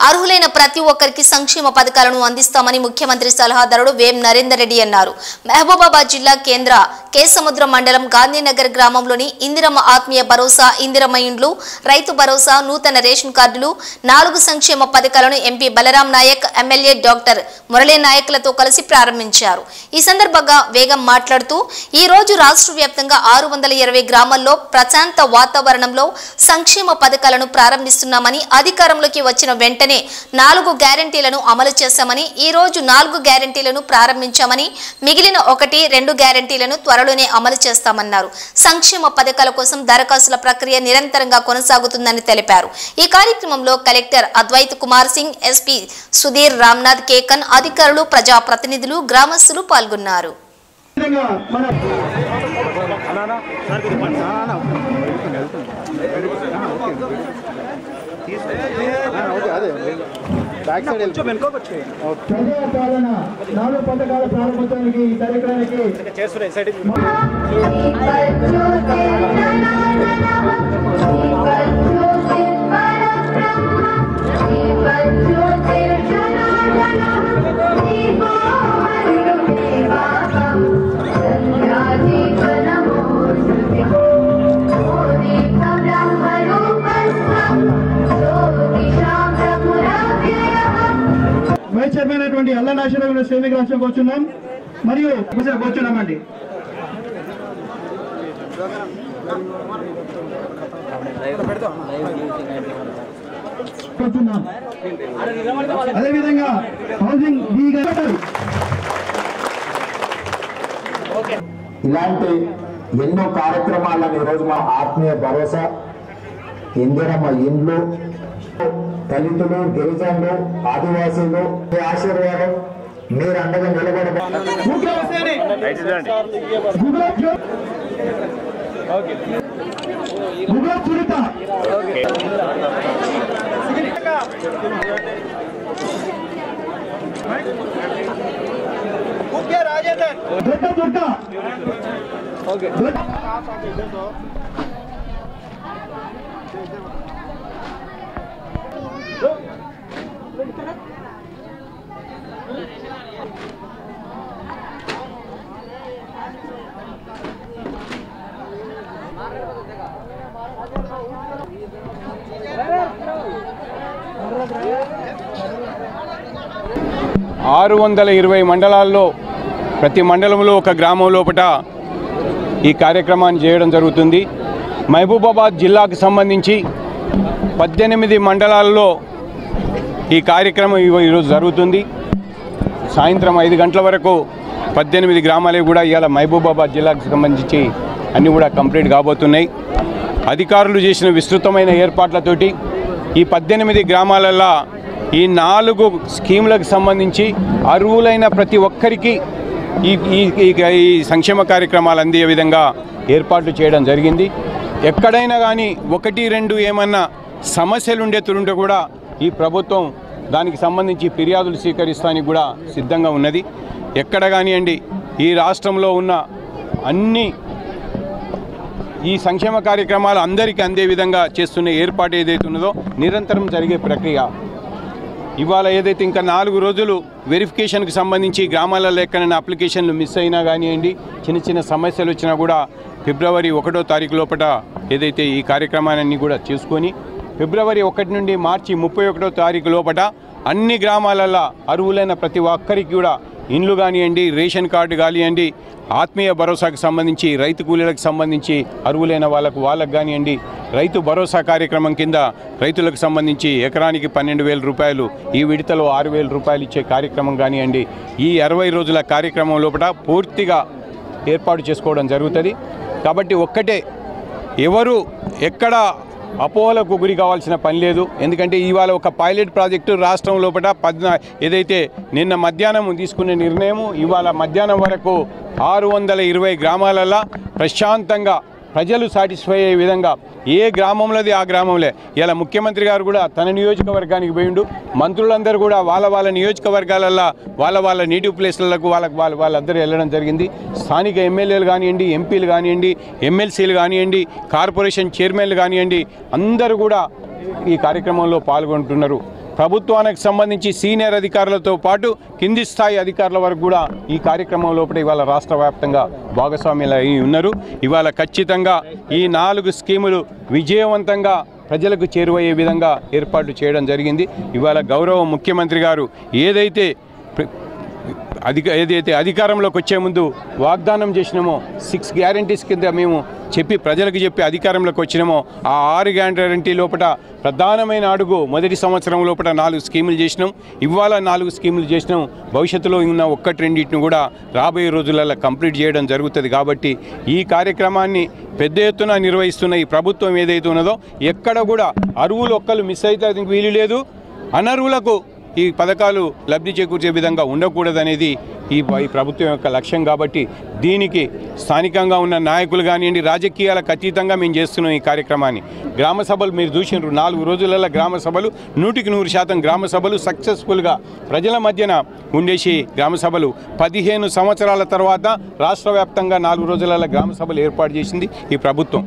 అర్హులైన ప్రతి ఒక్కరికి సంక్షేమ పథకాలను అందిస్తామని ముఖ్యమంత్రి సలహాదారుడు వేం నరేందర్ రెడ్డి అన్నారు. మహబూబాబాద్ జిల్లా కేంద్ర కేసముద్రం మండలం గాంధీనగర్ గ్రామంలోని ఇందిరమ్మ ఆత్మీయ భరోసా, ఇందిరమ్మ ఇండ్లు, రైతు భరోసా, నూతన రేషన్ కార్డులు, 4 సంక్షేమ పథకాలను MP Balram Naik, MLA doctor Murali నాయక్లతో కలిసి ప్రారంభించారు. ఈ సందర్భంగా వేగం మాట్లాడుతూ ఈ రోజు రాష్ట్ర వ్యాప్తంగా 620 గ్రామాల్లో ప్రశాంత వాతావరణంలో సంక్షేమ పథకాలను ప్రారంభిస్తున్నామని, అధికారంలోకి వచ్చిన వెంటనే 4 గ్యారెంటీలను అమలు చేశామని, ఈ రోజు 4 గ్యారెంటీలను ప్రారంభించామని, మిగిలిన 1-2 గ్యారెంటీలను త్వరలోనే అమలు చేస్తామన్నారు. సంక్షేమ పథకాల కోసం దరఖాస్తుల ప్రక్రియ నిరంతరంగా కొనసాగుతుందని తెలిపారు. ఈ కార్యక్రమంలో కలెక్టర్ అద్వైత్ కుమార్ సింగ్, ఎస్పీ సుధీర్ రామ్నాథ్ కేకన్, అధికారులు, ప్రజాప్రతినిధులు, గ్రామస్తులు పాల్గొన్నారు. ప్రజాపాలన 4 పథకాల ప్రారంభోత్సవానికి ఈ కార్యక్రమానికి వైస్ చైర్మన్ అయినటువంటి అల్లనాశనం శ్రేణికి రాష్ట్రం కూర్చున్నాం మరియు కూర్చున్నామండి. అదేవిధంగా హౌసింగ్ ఇలాంటి ఎన్నో కార్యక్రమాలను ఈరోజు మా ఆత్మీయ భరోసా, ఇందిరమ్మ ఇండ్లు, దళితులు, గిరిజనులు, ఆదివాసీలు మీ ఆశీర్వాదం మీరు అండగా నిలబడతారు. మండలాల్లో ప్రతి మండలంలో ఒక గ్రామం లోపల ఈ కార్యక్రమాన్ని చేయడం జరుగుతుంది. మహబూబాబాద్ జిల్లాకు సంబంధించి 18 మండలాల్లో ఈ కార్యక్రమం ఈరోజు జరుగుతుంది. సాయంత్రం 5 గంటల వరకు 18 గ్రామాలే కూడా ఇవాళ మహబూబాబాద్ జిల్లాకు సంబంధించి అన్నీ కూడా కంప్లీట్ కాబోతున్నాయి. అధికారులు చేసిన విస్తృతమైన ఏర్పాట్లతోటి ఈ 18 గ్రామాలలో ఈ 4 స్కీములకు సంబంధించి అర్హులైన ప్రతి ఒక్కరికి ఈ సంక్షేమ కార్యక్రమాలు అందే విధంగా ఏర్పాట్లు చేయడం జరిగింది. ఎక్కడైనా కానీ 1-2 ఏమన్నా సమస్యలు ఉండేతుంటే కూడా ఈ ప్రభుత్వం దానికి సంబంధించి ఫిర్యాదులు స్వీకరిస్తానికి కూడా సిద్ధంగా ఉన్నది. ఎక్కడ కానివ్వండి ఈ రాష్ట్రంలో ఉన్న అన్ని ఈ సంక్షేమ కార్యక్రమాలు అందరికీ అందే విధంగా చేస్తున్న ఏర్పాటు ఏదైతే ఉన్నదో నిరంతరం జరిగే ప్రక్రియ. ఇవాళ ఏదైతే ఇంకా 4 రోజులు వెరిఫికేషన్కి సంబంధించి గ్రామాలలో ఎక్కడైనా అప్లికేషన్లు మిస్ అయినా కానివ్వండి, చిన్న సమస్యలు వచ్చినా కూడా ఫిబ్రవరి 1వ తారీఖు లోపల ఏదైతే ఈ కార్యక్రమాలన్నీ కూడా చేసుకొని ఫిబ్రవరి 1 నుండి మార్చి 31వ తారీఖు లోపల అన్ని గ్రామాలలో అర్హులైన ప్రతి ఒక్కరికి కూడా ఇండ్లు కానివ్వండి, రేషన్ కార్డు కానివ్వండి, ఆత్మీయ భరోసాకు సంబంధించి రైతు కూలీలకు సంబంధించి అర్హులైన వాళ్ళకు కానివ్వండి, రైతు భరోసా కార్యక్రమం కింద రైతులకు సంబంధించి ఎకరానికి 12,000 రూపాయలు, ఈ విడతలో 6,000 రూపాయలు ఇచ్చే కార్యక్రమం కానివ్వండి, ఈ 60 రోజుల కార్యక్రమం లోపల పూర్తిగా ఏర్పాటు చేసుకోవడం జరుగుతుంది. కాబట్టి ఒక్కటే, ఎవరు ఎక్కడ అపోహలకు గురి కావాల్సిన పని లేదు. ఎందుకంటే ఇవాళ ఒక పైలట్ ప్రాజెక్టు రాష్ట్రం లోపల ఏదైతే నిన్న మధ్యాహ్నం తీసుకునే నిర్ణయం ఇవాళ మధ్యాహ్నం వరకు 620 గ్రామాలలో ప్రశాంతంగా ప్రజలు సాటిస్ఫై అయ్యే విధంగా ఏ గ్రామంలోది ఆ గ్రామంలో ఇలా ముఖ్యమంత్రి గారు కూడా తన నియోజకవర్గానికి పోయిండు. మంత్రులందరూ కూడా వాళ్ళ నియోజకవర్గాలలో వాళ్ళ నేటివ్ ప్లేస్లకు వాళ్ళందరూ వెళ్ళడం జరిగింది. స్థానిక ఎమ్మెల్యేలు కానివ్వండి, ఎంపీలు కానివ్వండి, ఎమ్మెల్సీలు కానివ్వండి, కార్పొరేషన్ చైర్మన్లు కానివ్వండి, అందరూ కూడా ఈ కార్యక్రమంలో పాల్గొంటున్నారు. ప్రభుత్వానికి సంబంధించి సీనియర్ అధికారులతో పాటు కింది స్థాయి అధికారుల వరకు కూడా ఈ కార్యక్రమం లోపల ఇవాళ రాష్ట్ర వ్యాప్తంగా భాగస్వామ్యులు అయి ఉన్నారు. ఇవాళ ఖచ్చితంగా ఈ 4 స్కీములు విజయవంతంగా ప్రజలకు చేరువయ్యే విధంగా ఏర్పాటు చేయడం జరిగింది. ఇవాళ గౌరవ ముఖ్యమంత్రి గారు ఏదైతే అధికారంలోకి వచ్చే ముందు వాగ్దానం చేసినామో 6 గ్యారంటీస్ కింద మేము ప్రజలకు చెప్పి అధికారంలోకి వచ్చినామో ఆ 6 గ్యారంటీ లోపల ప్రధానమైన అడుగు మొదటి సంవత్సరం లోపల 4 స్కీములు చేసినాం. ఇవాళ 4 స్కీములు చేసినాం. భవిష్యత్తులో ఉన్న 1-2 కూడా రాబోయే రోజులలో కంప్లీట్ చేయడం జరుగుతుంది. కాబట్టి ఈ కార్యక్రమాన్ని పెద్ద ఎత్తున నిర్వహిస్తున్న ఈ ప్రభుత్వం ఏదైతే ఉన్నదో ఎక్కడ కూడా అర్హులు ఒక్కరు మిస్ అయితే వీలు లేదు. అనర్హులకు ఈ పథకాలు లబ్ధి చేకూర్చే విధంగా ఉండకూడదనేది ఈ ప్రభుత్వం యొక్క లక్ష్యం. కాబట్టి దీనికి స్థానికంగా ఉన్న నాయకులు కానివ్వండి, రాజకీయాలకు అతీతంగా మేము చేస్తున్నాం ఈ కార్యక్రమాన్ని. గ్రామ సభలు మీరు చూసినారు, 4 రోజులలో గ్రామ సభలు 100% గ్రామ సభలు సక్సెస్ఫుల్గా ప్రజల మధ్యన ఉండేసి గ్రామ సభలు 15 సంవత్సరాల తర్వాత రాష్ట్ర వ్యాప్తంగా 4 రోజులలో గ్రామ సభలు ఏర్పాటు చేసింది ఈ ప్రభుత్వం.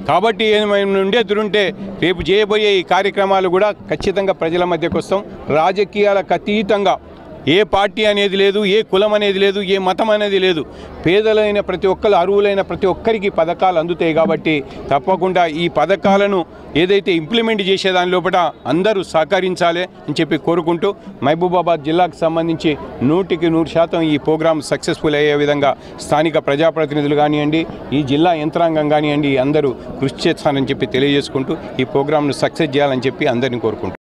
కాబట్టి ఏమైనా ఉండేదుంటే రేపు చేయబోయే ఈ కార్యక్రమాలు కూడా ఖచ్చితంగా ప్రజల మధ్యకు వస్తాం. రాజకీయాలకు అతీతంగా ఏ పార్టీ అనేది లేదు, ఏ కులం అనేది లేదు, ఏ మతం అనేది లేదు. పేదలైన ప్రతి ఒక్కరు, అర్హులైన ప్రతి ఒక్కరికి పథకాలు అందుతాయి. కాబట్టి తప్పకుండా ఈ పథకాలను ఏదైతే ఇంప్లిమెంట్ చేసే దాని లోపల అందరూ సహకరించాలి అని చెప్పి కోరుకుంటూ మహబూబాబాద్ జిల్లాకు సంబంధించి 100% ఈ ప్రోగ్రాం సక్సెస్ఫుల్ అయ్యే విధంగా స్థానిక ప్రజాప్రతినిధులు కానివ్వండి, ఈ జిల్లా యంత్రాంగం కానివ్వండి అందరూ కృషి చేస్తానని చెప్పి తెలియజేసుకుంటూ ఈ ప్రోగ్రాంను సక్సెస్ చేయాలని చెప్పి అందరినీ కోరుకుంటున్నాను.